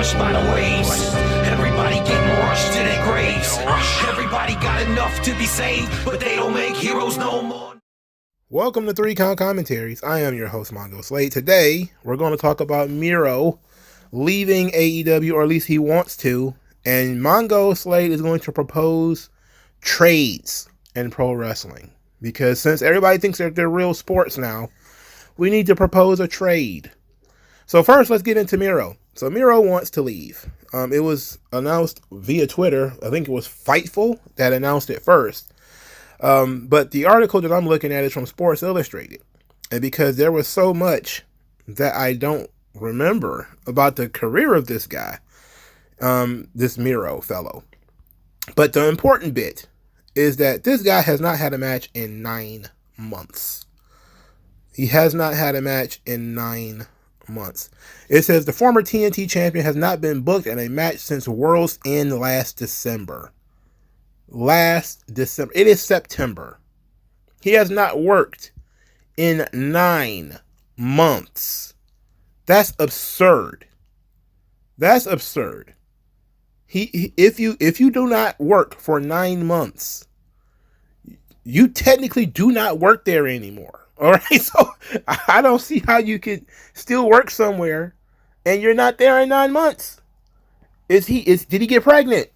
pushed by the waves. Everybody getting rushed to their graves. Everybody got enough to be saved, but they don't make heroes no more. Welcome to 3 Count Commentaries. I am your host, MagMongoSlade. Today, we're going to talk about Miro leaving AEW, or at least he wants to, and MagMongoSlade is going to propose trades in pro wrestling. Because since everybody thinks that they're real sports now, we need to propose a trade. So first, let's get into Miro. So Miro wants to leave. It was announced via Twitter. I think it was Fightful that announced it first. But the article that I'm looking at is from Sports Illustrated. And because there was so much that I don't remember about the career of this guy, this Miro fellow. But the important bit is that this guy has not had a match in 9 months. He has not had a match in 9 months. It says the former TNT champion has not been booked in a match since World's End last December. It is September. He has not worked in 9 months. That's absurd. That's absurd. If you do not work for 9 months, you technically do not work there anymore. All right, so I don't see how you could still work somewhere and you're not there in 9 months. Did he get pregnant?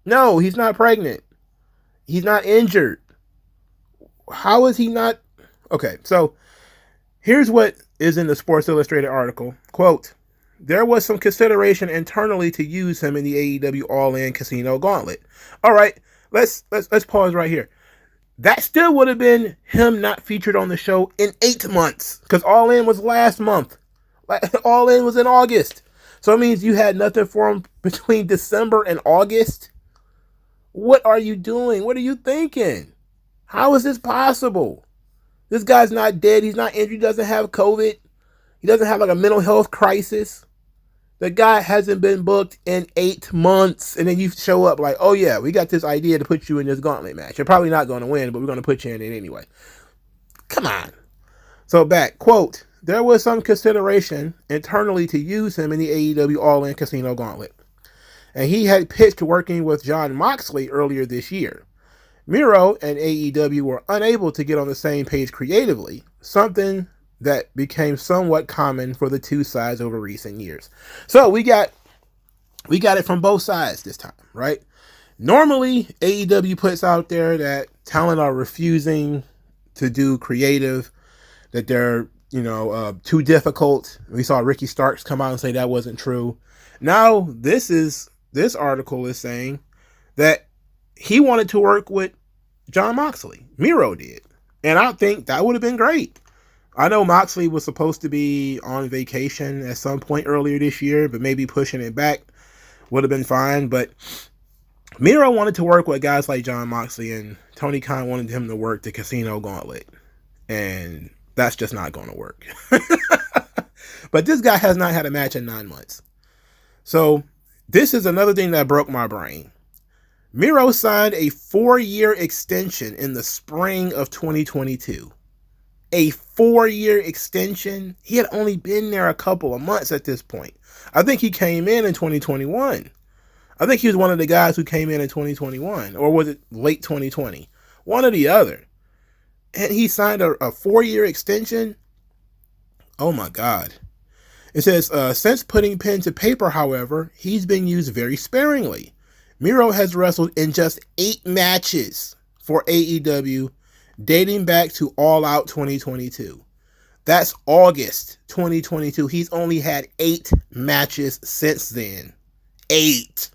No, he's not pregnant. He's not injured. How is he not? Okay, so here's what is in the Sports Illustrated article. Quote, there was some consideration internally to use him in the AEW All-In Casino Gauntlet. All right, let's pause right here. That still would have been him not featured on the show in 8 months, because All In was last month. All In was in August. So it means you had nothing for him between December and August. What are you doing? What are you thinking? How is this possible? This guy's not dead. He's not injured. He doesn't have COVID. He doesn't have like a mental health crisis. The guy hasn't been booked in 8 months. And then you show up like, oh yeah, we got this idea to put you in this gauntlet match. You're probably not going to win, but we're going to put you in it anyway. Come on. So back, quote, there was some consideration internally to use him in the AEW All-In Casino Gauntlet. And he had pitched working with Jon Moxley earlier this year. Miro and AEW were unable to get on the same page creatively, something that became somewhat common for the two sides over recent years. So we got it from both sides this time, right? Normally, AEW puts out there that talent are refusing to do creative, that they're, too difficult. We saw Ricky Starks come out and say that wasn't true. Now, this article is saying that he wanted to work with Jon Moxley. Miro did. And I think that would have been great. I know Moxley was supposed to be on vacation at some point earlier this year, but maybe pushing it back would have been fine. But Miro wanted to work with guys like Jon Moxley, and Tony Khan wanted him to work the Casino Gauntlet. And that's just not going to work. But this guy has not had a match in 9 months. So this is another thing that broke my brain. Miro signed a 4-year extension in the spring of 2022. A 4-year extension. He had only been there a couple of months at this point. I think he came in 2021. I think he was one of the guys who came in 2021. Or was it late 2020? One or the other. And he signed a 4-year extension. Oh my God. It says, since putting pen to paper, however, he's been used very sparingly. Miro has wrestled in just 8 matches for AEW, dating back to All Out 2022. That's August 2022. He's only had 8 matches since then. 8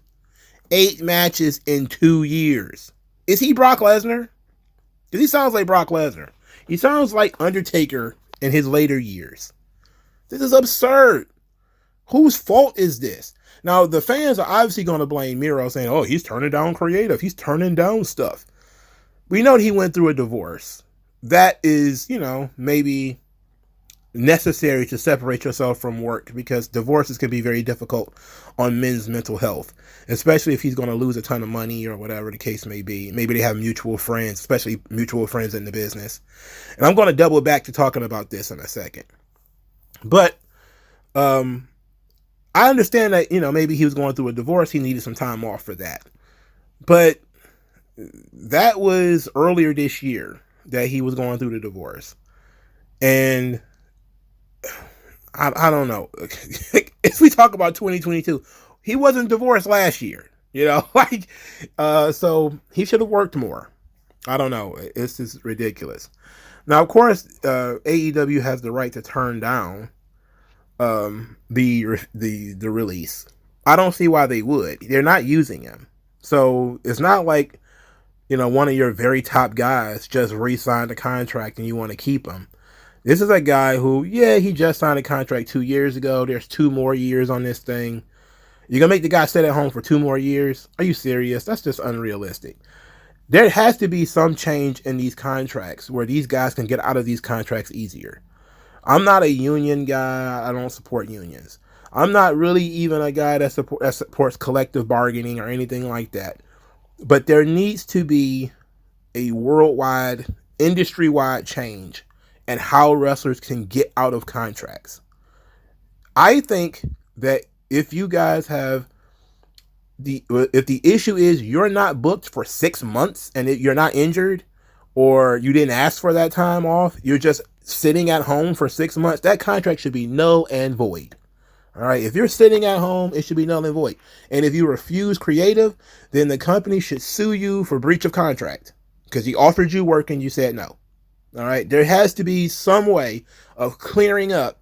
matches in 2 years. Is he Brock Lesnar? Because he sounds like Brock Lesnar. He sounds like Undertaker in his later years. This is absurd. Whose fault is this? Now, the fans are obviously going to blame Miro, saying, oh, he's turning down creative. He's turning down stuff. We know that he went through a divorce. That is, maybe necessary to separate yourself from work, because divorces can be very difficult on men's mental health, especially if he's going to lose a ton of money or whatever the case may be. Maybe they have mutual friends, especially mutual friends in the business. And I'm going to double back to talking about this in a second. But I I understand that, maybe he was going through a divorce. He needed some time off for that. But that was earlier this year that he was going through the divorce. And I don't know. If we talk about 2022, he wasn't divorced last year, so he should have worked more. I don't know. It's just ridiculous. Now, of course, AEW has the right to turn down the release. I don't see why they would. They're not using him. So it's not like, one of your very top guys just re-signed a contract and you want to keep him. This is a guy who, he just signed a contract 2 years ago. There's 2 more years on this thing. You're going to make the guy sit at home for 2 more years? Are you serious? That's just unrealistic. There has to be some change in these contracts where these guys can get out of these contracts easier. I'm not a union guy. I don't support unions. I'm not really even a guy that supports collective bargaining or anything like that. But there needs to be a worldwide, industry-wide change in how wrestlers can get out of contracts. I think that if you guys have if the issue is you're not booked for 6 months and you're not injured, or you didn't ask for that time off, you're just sitting at home for 6 months, that contract should be null and void. All right. If you're sitting at home, it should be null and void. And if you refuse creative, then the company should sue you for breach of contract because he offered you work and you said no. All right. There has to be some way of clearing up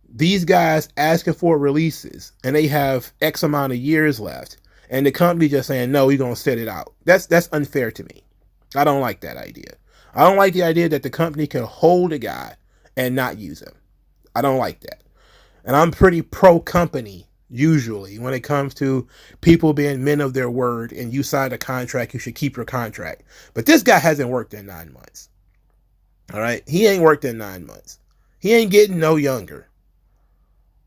these guys asking for releases and they have X amount of years left. And the company just saying, no, we're going to set it out. That's unfair to me. I don't like that idea. I don't like the idea that the company can hold a guy and not use him. I don't like that. And I'm pretty pro-company, usually, when it comes to people being men of their word and you signed a contract, you should keep your contract. But this guy hasn't worked in 9 months. All right? He ain't worked in 9 months. He ain't getting no younger.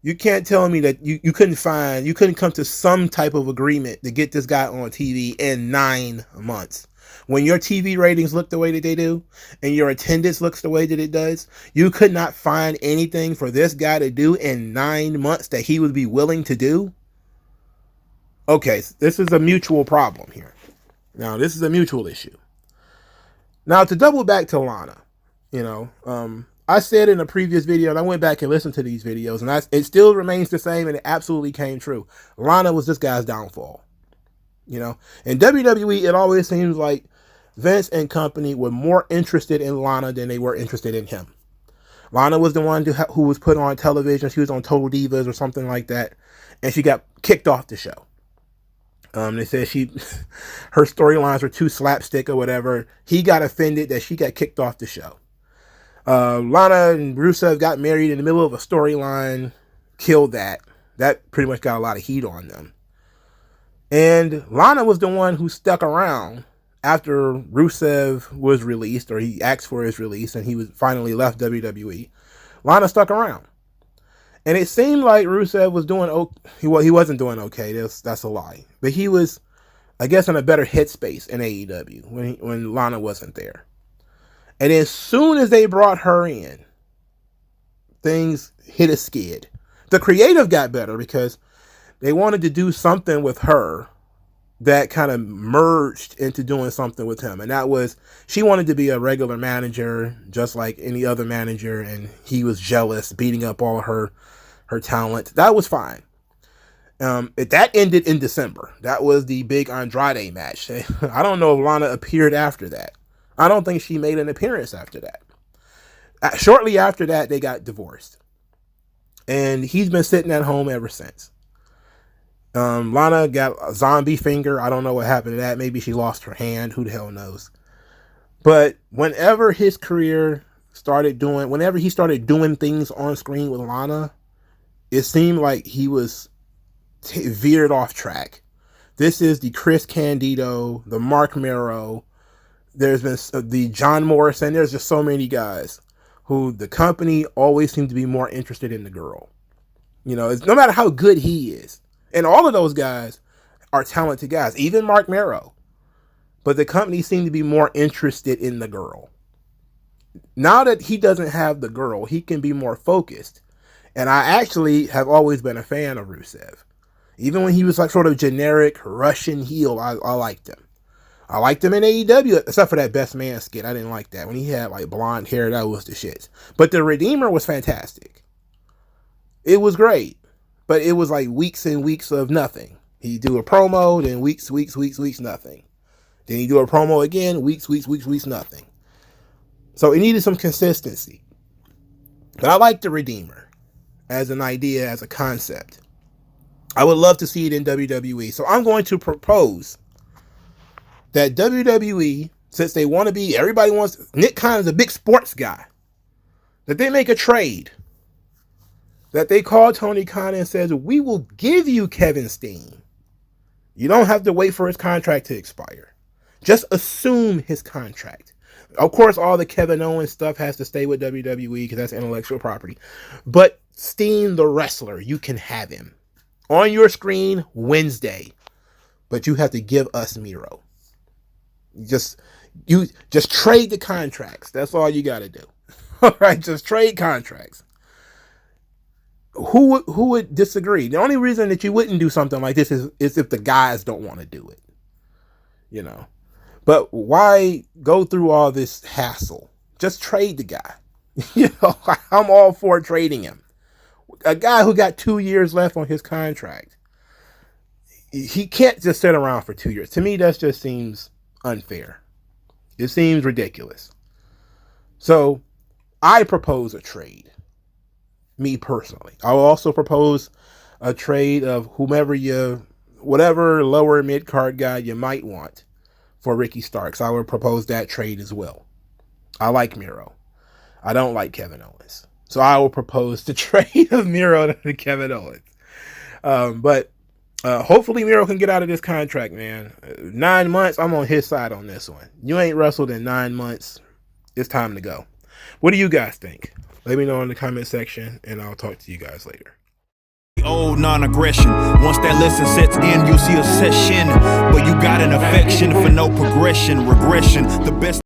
You can't tell me that you couldn't come to some type of agreement to get this guy on TV in 9 months. When your TV ratings look the way that they do and your attendance looks the way that it does, you could not find anything for this guy to do in 9 months that he would be willing to do. Okay, so this is a mutual problem here. Now, this is a mutual issue. Now, to double back to Lana, I said in a previous video, and I went back and listened to these videos, and it still remains the same, and it absolutely came true. Lana was this guy's downfall. In WWE, it always seems like Vince and company were more interested in Lana than they were interested in him. Lana was the one who was put on television. She was on Total Divas or something like that, and she got kicked off the show. They said her storylines were too slapstick or whatever. He got offended that she got kicked off the show. Lana and Rusev got married in the middle of a storyline, killed that. That pretty much got a lot of heat on them. And Lana was the one who stuck around after Rusev was released, or he asked for his release, and he was finally left WWE. Lana stuck around. And it seemed like Rusev was doing okay. He wasn't doing okay. That's a lie. But he was, I guess, in a better headspace in AEW when Lana wasn't there. And as soon as they brought her in, things hit a skid. The creative got better because they wanted to do something with her that kind of merged into doing something with him. And that was, she wanted to be a regular manager, just like any other manager. And he was jealous, beating up all her talent. That was fine. That ended in December. That was the big Andrade match. I don't know if Lana appeared after that. I don't think she made an appearance after that. Shortly after that, they got divorced. And he's been sitting at home ever since. Lana got a zombie finger. I don't know what happened to that. Maybe she lost her hand. Who the hell knows? But whenever his career whenever he started doing things on screen with Lana, it seemed like he was veered off track. This is the Chris Candido, the Mark Miro. There's been the John Morrison. There's just so many guys who the company always seemed to be more interested in the girl. No matter how good he is. And all of those guys are talented guys, even Mark Miro. But the company seemed to be more interested in the girl. Now that he doesn't have the girl, he can be more focused. And I actually have always been a fan of Rusev. Even when he was like sort of generic Russian heel, I liked him. I liked him in AEW, except for that Best Man skit. I didn't like that. When he had like blonde hair, that was the shit. But the Redeemer was fantastic. It was great. But it was like weeks and weeks of nothing. He'd do a promo, then weeks, nothing. Then he'd do a promo again, weeks, nothing. So it needed some consistency. But I like the Redeemer as an idea, as a concept. I would love to see it in WWE. So I'm going to propose that WWE, since they want to be, everybody wants, Nick Khan is a big sports guy, that they make a trade. That they call Tony Khan and says, we will give you Kevin Steen. You don't have to wait for his contract to expire. Just assume his contract. Of course, all the Kevin Owens stuff has to stay with WWE because that's intellectual property. But Steen, the wrestler, you can have him on your screen Wednesday. But you have to give us Miro. You just trade the contracts. That's all you got to do. All right, just trade contracts. Who would disagree? The only reason that you wouldn't do something like this is if the guys don't want to do it. You know. But why go through all this hassle? Just trade the guy. You know, I'm all for trading him. A guy who got 2 years left on his contract. He can't just sit around for 2 years. To me, that just seems unfair. It seems ridiculous. So I propose a trade. Me personally. I will also propose a trade of whatever lower mid-card guy you might want for Ricky Starks. I would propose that trade as well. I like Miro. I don't like Kevin Owens. So I will propose the trade of Miro to Kevin Owens. But hopefully Miro can get out of this contract, man. 9 months, I'm on his side on this one. You ain't wrestled in 9 months. It's time to go. What do you guys think? Let me know in the comment section, and I'll talk to you guys later. Old non-aggression. Once that lesson sets in, you'll see a session where you got an affection for no progression, regression. The best